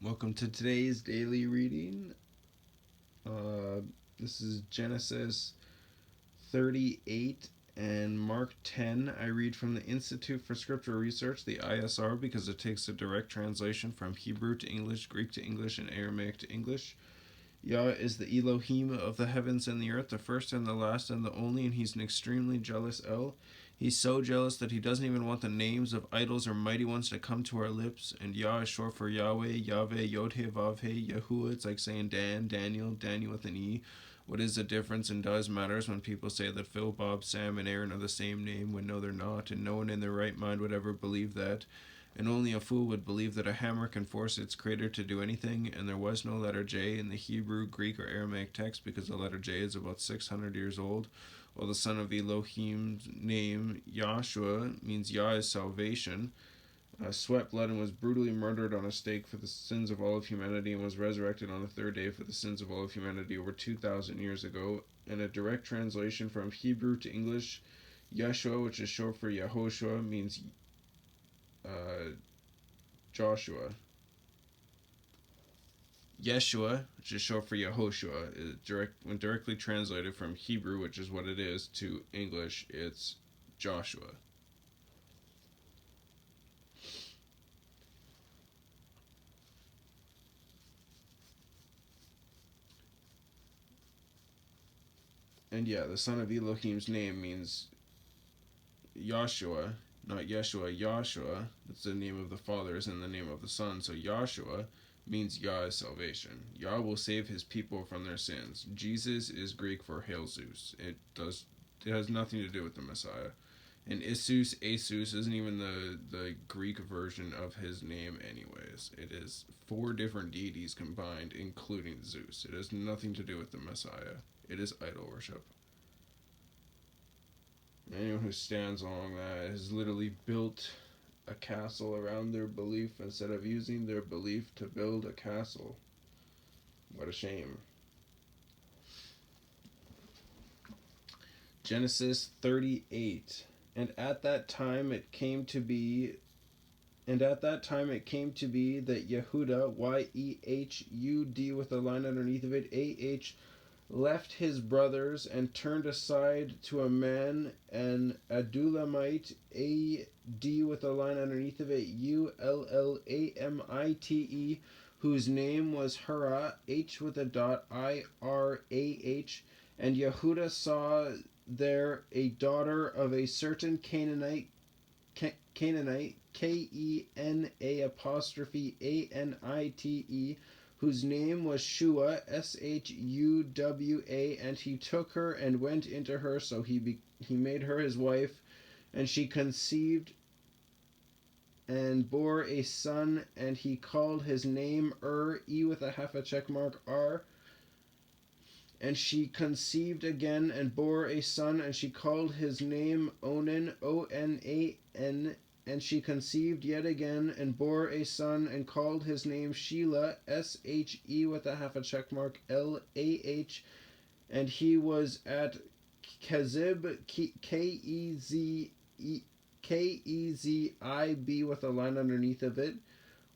Welcome to today's daily reading. This is Genesis 38 and Mark 10. I read from the Institute for Scriptural Research, the ISR, because it takes a direct translation from Hebrew to English, Greek to English, and Aramaic to English. Yah is the Elohim of the heavens and the earth, the first and the last and the only, and he's an extremely jealous El. He's so jealous that he doesn't even want the names of idols or mighty ones to come to our lips. And Yah is short for YahWeh, YahWeh, Yod-He, Vav-He, Yahuwah. It's like saying Dan, Daniel, Daniel with an E. What is the difference and does matters when people say that Phil, Bob, Sam, and Aaron are the same name when no they're not, and no one in their right mind would ever believe that. And only a fool would believe that a hammer can force its creator to do anything, and there was no letter J in the Hebrew, Greek, or Aramaic text because the letter J is about 600 years old, while the son of Elohim's name, Yahoshua, means Yah is salvation, sweat blood and was brutally murdered on a stake for the sins of all of humanity and was resurrected on the third day for the sins of all of humanity over 2,000 years ago. And a direct translation from Hebrew to English, Yeshua, which is short for Yahoshua, means Joshua. Yeshua, which is short for Yahoshua, when directly translated from Hebrew, which is what it is, to English, it's Joshua. And yeah, the son of Elohim's name means Yahshua, not Yeshua, Yahshua. That's the name of the Father, is in the name of the Son. So Yahshua means Yah is salvation. Yah will save his people from their sins. Jesus is Greek for Hail Zeus. It has nothing to do with the Messiah. And Isus, Asus isn't even the Greek version of his name anyways. It is 4 different deities combined, including Zeus. It has nothing to do with the Messiah. It is idol worship. Anyone who stands along that has literally built a castle around their belief instead of using their belief to build a castle. What a shame. Genesis 38. And at that time it came to be that Yehuda, Y-E-H-U-D with a line underneath of it, A-H, left his brothers and turned aside to a man, an Adullamite, A-D with a line underneath of it, U-L-L-A-M-I-T-E, whose name was Hurrah, H with a dot, I-R-A-H. And Yehuda saw there a daughter of a certain Canaanite, K-E-N-A apostrophe A-N-I-T-E, whose name was Shua, S-H-U-W-A, and he took her and went into her, so he made her his wife, and she conceived and bore a son, and he called his name E with a half a check mark, R. And she conceived again and bore a son, and she called his name Onan, O-N-A-N. And she conceived yet again and bore a son and called his name Shelah, S-H-E with a half a check mark, L-A-H. And he was at Kezib, K-E-Z-I-B with a line underneath of it,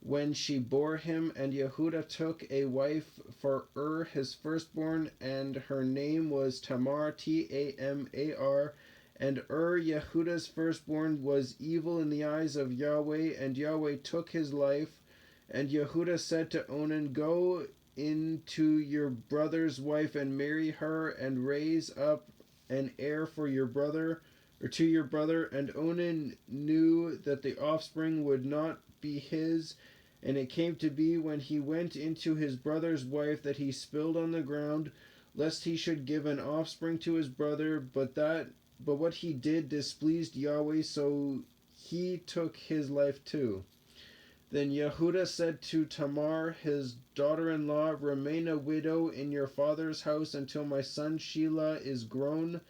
when she bore him. And Yehuda took a wife for his firstborn, and her name was Tamar, T-A-M-A-R. And Yehuda's firstborn, was evil in the eyes of YahWeh, and YahWeh took his life. And Yehuda said to Onan, go into your brother's wife and marry her, and raise up an heir for your brother, or to your brother. And Onan knew that the offspring would not be his. And it came to be, when he went into his brother's wife, that he spilled on the ground, lest he should give an offspring to his brother. But what he did displeased YahWeh, so he took his life too. Then Yehuda said to Tamar, his daughter-in-law, remain a widow in your father's house until my son Shelah is grown.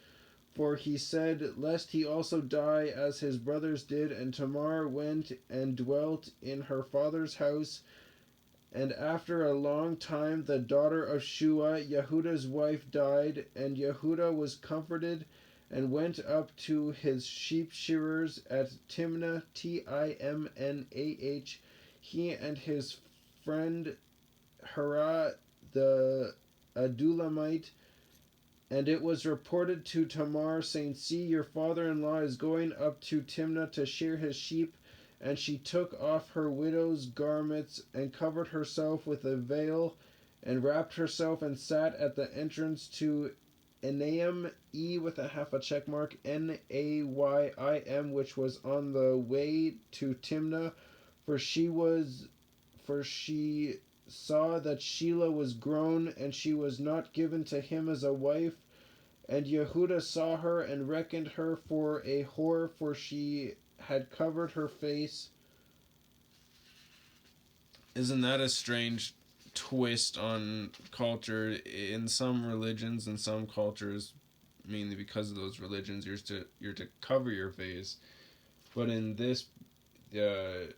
For he said, lest he also die as his brothers did. And Tamar went and dwelt in her father's house. And after a long time the daughter of Shua, Yehuda's wife, died. And Yehuda was comforted and went up to his sheep shearers at Timnah, Timnah, he and his friend Hera the Adulamite, and it was reported to Tamar, saying, See, your father-in-law is going up to Timnah to shear his sheep. And she took off her widow's garments, and covered herself with a veil, and wrapped herself, and sat at the entrance to Enaim, E with a half a check mark, Naym, which was on the way to Timnah, for she saw that Shelah was grown, and she was not given to him as a wife. And Yehudah saw her, and reckoned her for a whore, for she had covered her face. Isn't that a strange twist on culture? In some religions and some cultures, mainly because of those religions, you're to cover your face. But in this, it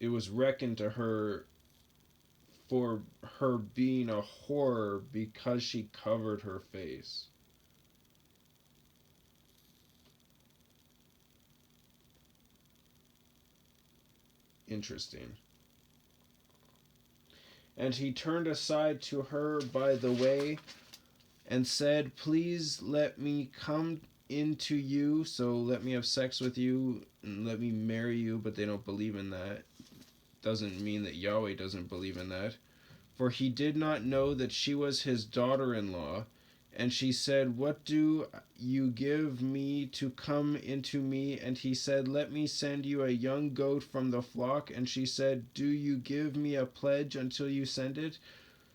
was reckoned to her for her being a whore because she covered her face. Interesting. And he turned aside to her by the way, and said, Please let me come into you, so let me have sex with you, and let me marry you. But they don't believe in that. Doesn't mean that YahWeh doesn't believe in that. For he did not know that she was his daughter-in-law. And she said, What do you give me to come into me? And he said, Let me send you a young goat from the flock. And she said, Do you give me a pledge until you send it?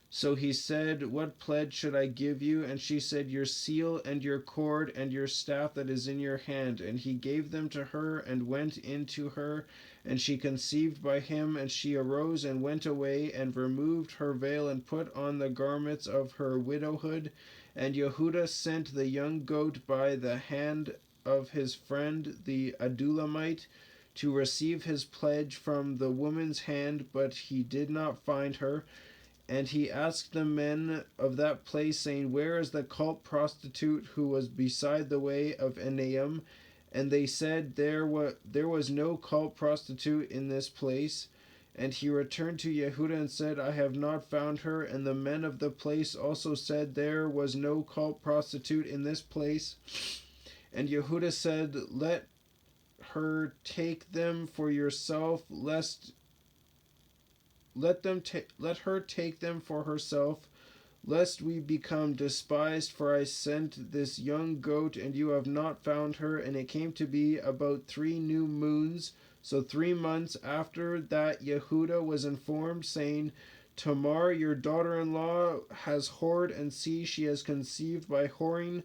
So he said, What pledge should I give you? And she said, Your seal and your cord and your staff that is in your hand. And he gave them to her, and went into her. And she conceived by him, and she arose and went away, and removed her veil, and put on the garments of her widowhood. And Yehudah sent the young goat by the hand of his friend the Adulamite to receive his pledge from the woman's hand, but he did not find her. And he asked the men of that place, saying, Where is the cult prostitute who was beside the way of Enaim? And they said, There was no cult prostitute in this place. And he returned to Yehudah and said, I have not found her. And the men of the place also said, There was no cult prostitute in this place. And Yehudah said, Let her take them for yourself, let her take them for herself, lest we become despised. For I sent this young goat, and you have not found her. And it came to be about 3 new moons, so 3 months after that, Yehudah was informed, saying, Tamar, your daughter-in-law, has whored, and see, she has conceived by whoring.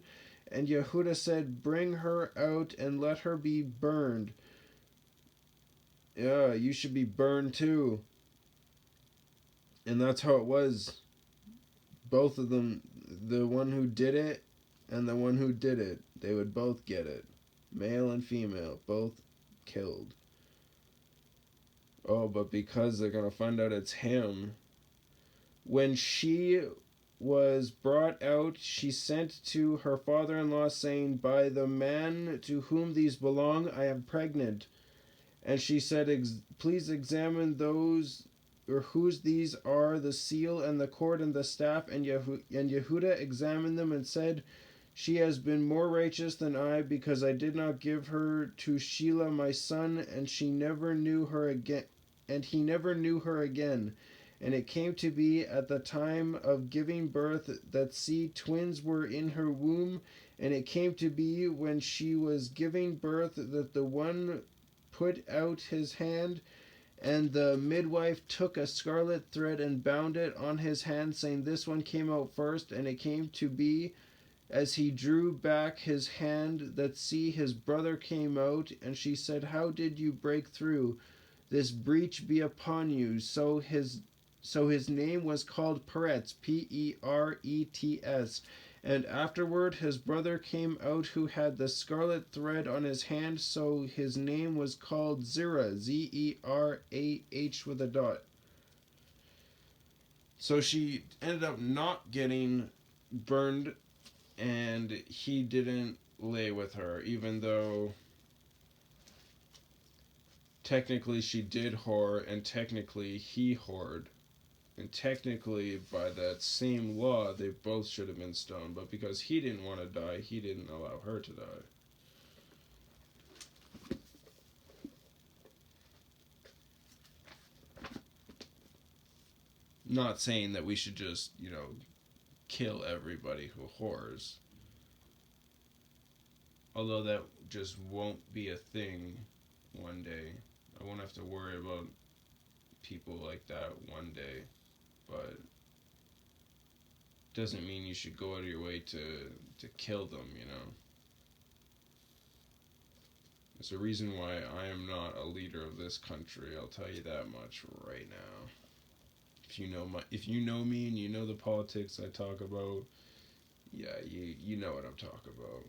And Yehudah said, Bring her out, and let her be burned. Yeah, you should be burned too. And that's how it was. Both of them, the one who did it and the one who did it, they would both get it. Male and female, both killed. Oh, but because they're going to find out it's him. When she was brought out, she sent to her father-in-law, saying, By the man to whom these belong, I am pregnant. And she said, Please examine those, or whose these are, the seal and the cord and the staff. And Yehudah examined them and said, She has been more righteous than I, because I did not give her to Shelah my son, and she never knew her again. And he never knew her again. And it came to be at the time of giving birth that, see, twins were in her womb. And it came to be when she was giving birth that the one put out his hand, and the midwife took a scarlet thread and bound it on his hand, saying, This one came out first. And it came to be, as he drew back his hand, that, see, his brother came out. And she said, How did you break through? This breach be upon you. So his name was called Peretz, P-E-R-E-T-S. And afterward his brother came out, who had the scarlet thread on his hand, so his name was called Zerah, Z-E-R-A-H with a dot. So she ended up not getting burned, and he didn't lay with her, even though technically she did whore, and technically he whored. And technically, by that same law, they both should have been stoned. But because he didn't want to die, he didn't allow her to die. Not saying that we should just, kill everybody who whores. Although that just won't be a thing one day. I won't have to worry about people like that one day. But doesn't mean you should go out of your way to kill them, There's a reason why I am not a leader of this country. I'll tell you that much right now. If you know me and you know the politics I talk about, yeah, you know what I'm talking about.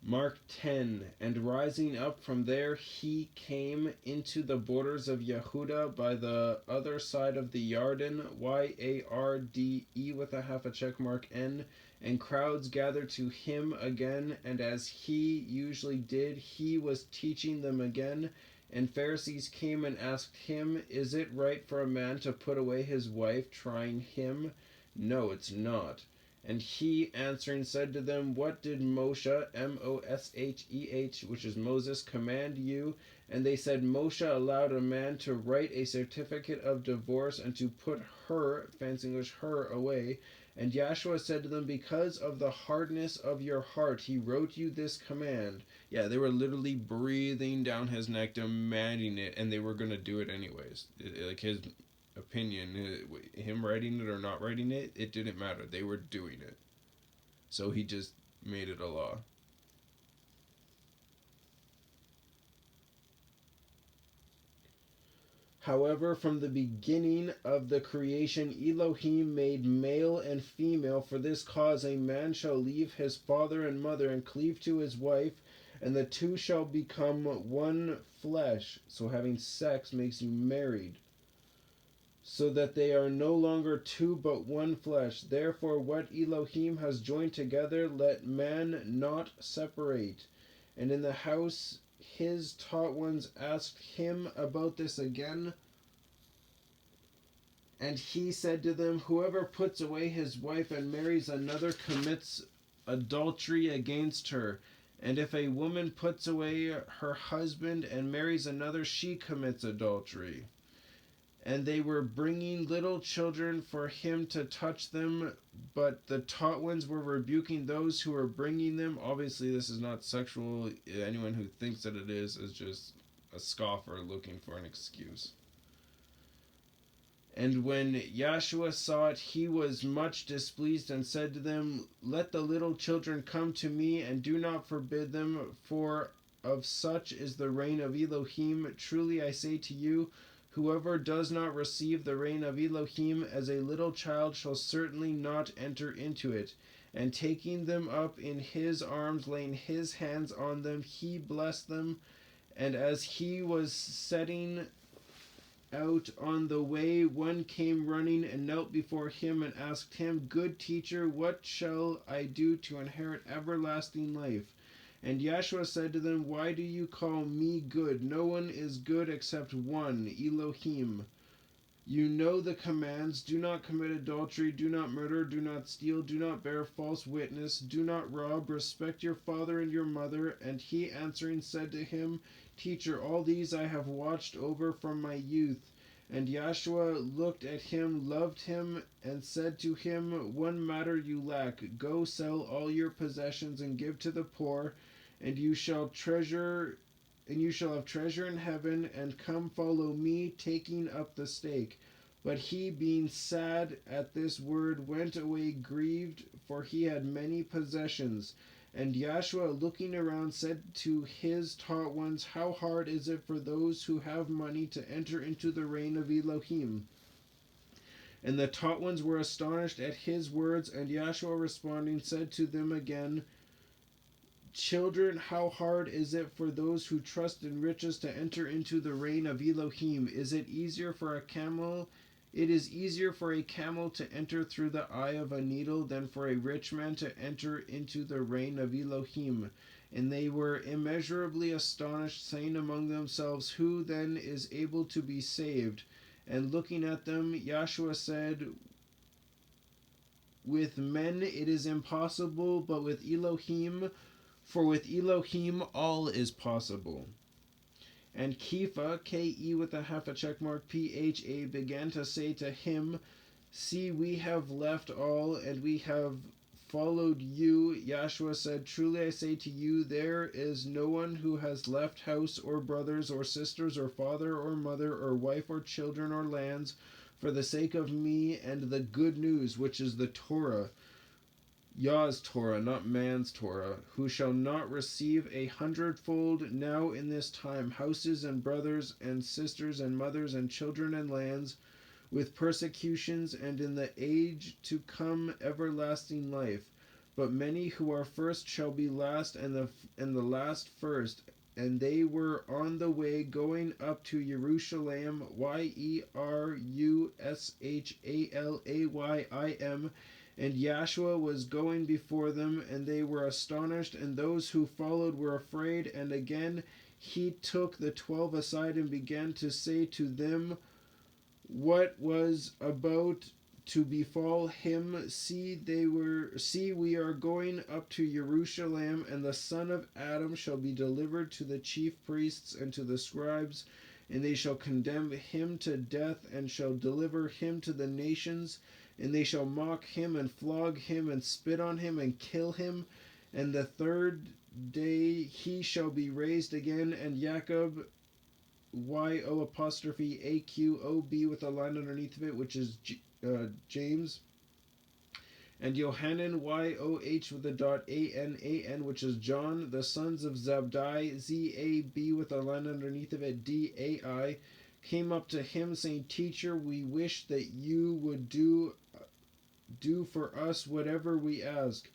Mark 10, and rising up from there, he came into the borders of Yehuda by the other side of the Yarden, Y-A-R-D-E with a half a check mark N, and crowds gathered to him again, and as he usually did, he was teaching them again. And Pharisees came and asked him, is it right for a man to put away his wife, trying him? No, it's not. And he answering said to them, what did Moshe, M-O-S-H-E-H, which is Moses, command you? And they said, Moshe allowed a man to write a certificate of divorce and to put her, fancy English, her away. And Yahushua said to them, because of the hardness of your heart, he wrote you this command. Yeah, they were literally breathing down his neck, demanding it, and they were going to do it anyways. Like his opinion, him writing it or not writing it, it didn't matter. They were doing it. So he just made it a law. However, from the beginning of the creation, Elohim made male and female. For this cause a man shall leave his father and mother and cleave to his wife, and the two shall become one flesh. So having sex makes you married. So that they are no longer two but one flesh. Therefore what Elohim has joined together, let man not separate. And in the house his taught ones asked him about this again. And he said to them, whoever puts away his wife and marries another commits adultery against her. And if a woman puts away her husband and marries another, she commits adultery. And they were bringing little children for him to touch them, but the taught ones were rebuking those who were bringing them. Obviously, this is not sexual. Anyone who thinks that it is just a scoffer looking for an excuse. And when Yahushua saw it, he was much displeased and said to them, let the little children come to me, and do not forbid them, for of such is the reign of Elohim. Truly I say to you, whoever does not receive the reign of Elohim as a little child shall certainly not enter into it. And taking them up in his arms, laying his hands on them, he blessed them. And as he was setting out on the way, one came running and knelt before him and asked him, good teacher, what shall I do to inherit everlasting life? And Yahushua said to them, why do you call me good? No one is good except one, Elohim. You know the commands: do not commit adultery, do not murder, do not steal, do not bear false witness, do not rob, respect your father and your mother. And he answering said to him, teacher, all these I have watched over from my youth. And Yahushua looked at him, loved him, and said to him, one matter you lack. Go sell all your possessions and give to the poor, and you shall have treasure in heaven, and come follow me, taking up the stake. But he, being sad at this word, went away grieved, for he had many possessions. And Yahushua, looking around, said to his taught ones, how hard is it for those who have money to enter into the reign of Elohim? And the taught ones were astonished at his words, and Yahushua responding said to them again, children, how hard is it for those who trust in riches to enter into the reign of Elohim? It is easier for a camel to enter through the eye of a needle than for a rich man to enter into the reign of Elohim. And they were immeasurably astonished, saying among themselves, who then is able to be saved? And looking at them, Yahushua said, with men it is impossible, but with Elohim, for with Elohim all is possible. And Kêpha, K-E with a half a check mark, P-H-A, began to say to him, see, we have left all, and we have followed you. Yahushua said, truly I say to you, there is no one who has left house or brothers or sisters or father or mother or wife or children or lands for the sake of me and the good news, which is the Torah, Yah's Torah, not man's Torah, who shall not receive 100-fold now in this time houses and brothers and sisters and mothers and children and lands, with persecutions, and in the age to come everlasting life. But many who are first shall be last, and the last first. And they were on the way going up to Jerusalem, Yerushalaym, and Yahushua was going before them, and they were astonished, and those who followed were afraid. And again he took the 12 aside and began to say to them what was about to befall him. See, we are going up to Jerusalem, and the son of Adam shall be delivered to the chief priests and to the scribes, and they shall condemn him to death, and shall deliver him to the nations, and they shall mock him and flog him and spit on him and kill him, and the third day he shall be raised again. And Jacob, Y-O'-A-Q-O-B with a line underneath of it, which is James, and Yohanan, Y-O-H with a dot A-N-A-N, which is John, the sons of Zabdi, Z-A-B with a line underneath of it, D-A-I, came up to him, saying, Teacher, we wish that you would do for us whatever we ask.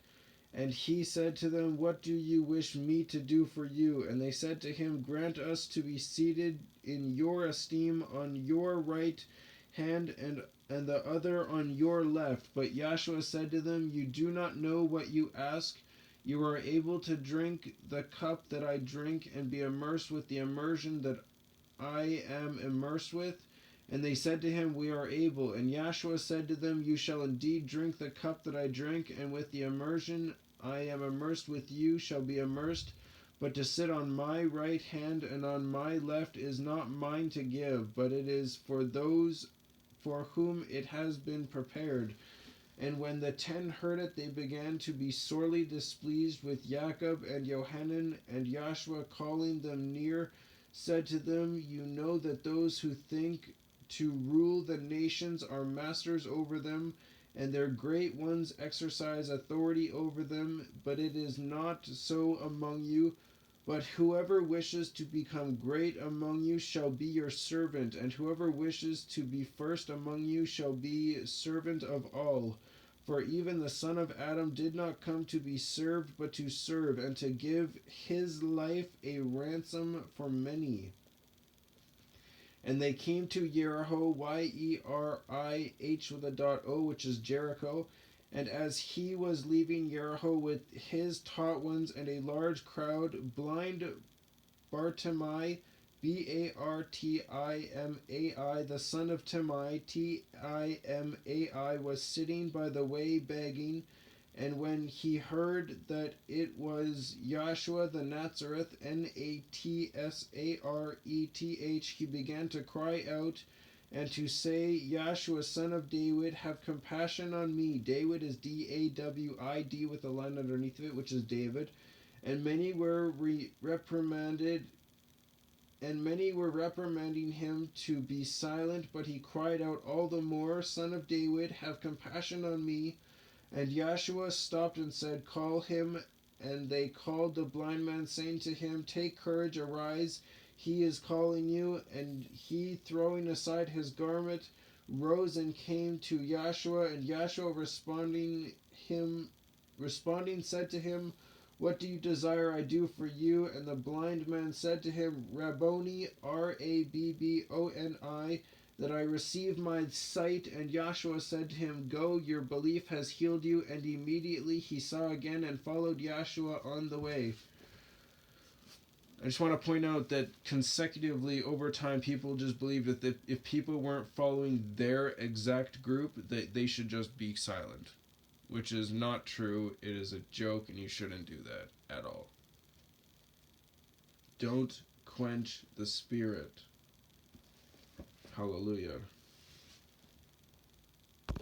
And he said to them, what do you wish me to do for you? And they said to him, grant us to be seated in your esteem on your right hand, and the other on your left. But Yahushua said to them, you do not know what you ask. You are able to drink the cup that I drink, and be immersed with the immersion that I am immersed with. And they said to him, we are able. And Yahushua said to them, you shall indeed drink the cup that I drink, and with the immersion I am immersed with you shall be immersed. But to sit on my right hand and on my left is not mine to give, but it is for those for whom it has been prepared. And when the 10 heard it, they began to be sorely displeased with Jacob and Johanan. And Yahushua, calling them near, said to them, you know that those who think to rule the nations are masters over them, and their great ones exercise authority over them. But it is not so among you. But whoever wishes to become great among you shall be your servant, and whoever wishes to be first among you shall be servant of all. For even the Son of Adam did not come to be served, but to serve, and to give his life a ransom for many. And they came to Jericho, Y-E-R-I-H with a dot O, which is Jericho. And as he was leaving Jericho with his taught ones and a large crowd, blind Bartimaeus, B-A-R-T-I-M-A-I, the son of Timai, T-I-M-A-I, was sitting by the way begging. And when he heard that it was Yahushua the Nazareth, N-A-T-S-A-R-E-T-H, he began to cry out and to say, Yahushua, son of David, have compassion on me. David is D-A-W-I-D with a line underneath of it, which is David. And many were reprimanding him to be silent, but he cried out all the more, Son of David, have compassion on me. And Yahushua stopped and said, call him. And they called the blind man, saying to him, take courage, arise, he is calling you. And he, throwing aside his garment, rose and came to Yahushua. And Yahushua responding said to him, what do you desire I do for you? And the blind man said to him, Rabboni, R-A-B-B-O-N-I, that I receive my sight. And Yahushua said to him, go, your belief has healed you. And immediately he saw again and followed Yahushua on the way. I just want to point out that consecutively over time, people just believe that if people weren't following their exact group, that they should just be silent, which is not true. It is a joke, and you shouldn't do that at all. Don't quench the spirit. Hallelujah.